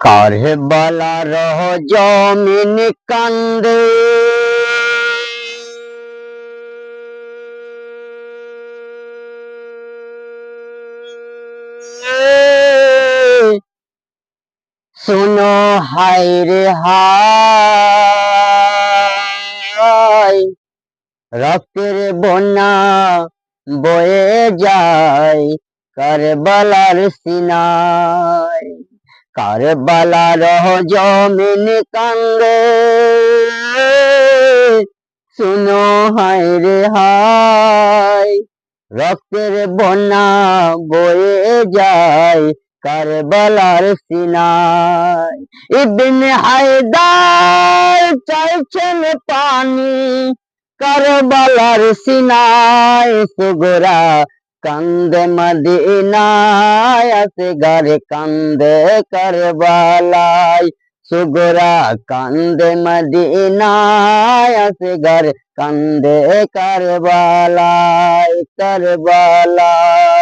কারবালার জমিন কান্দে, শোনো হায় রে হায়, রক্তের বন্যা বয়ে যায় কারবালার সিনায়। কারবালার জমিন কান্দে, শুনো হায় রে হায়, রক্তের বন্যা বয়ে যায় কারবালার সিনায়। ইবনে হায়দার চাইছেন পানি কারবালার সিনায়, সুগরা কান্দে মদিনায়, আসগর কান্দে কারবালায়। সুগরা কান্দে মদিনায়, আসগর কান্দে কারবালায়, কারবালায়।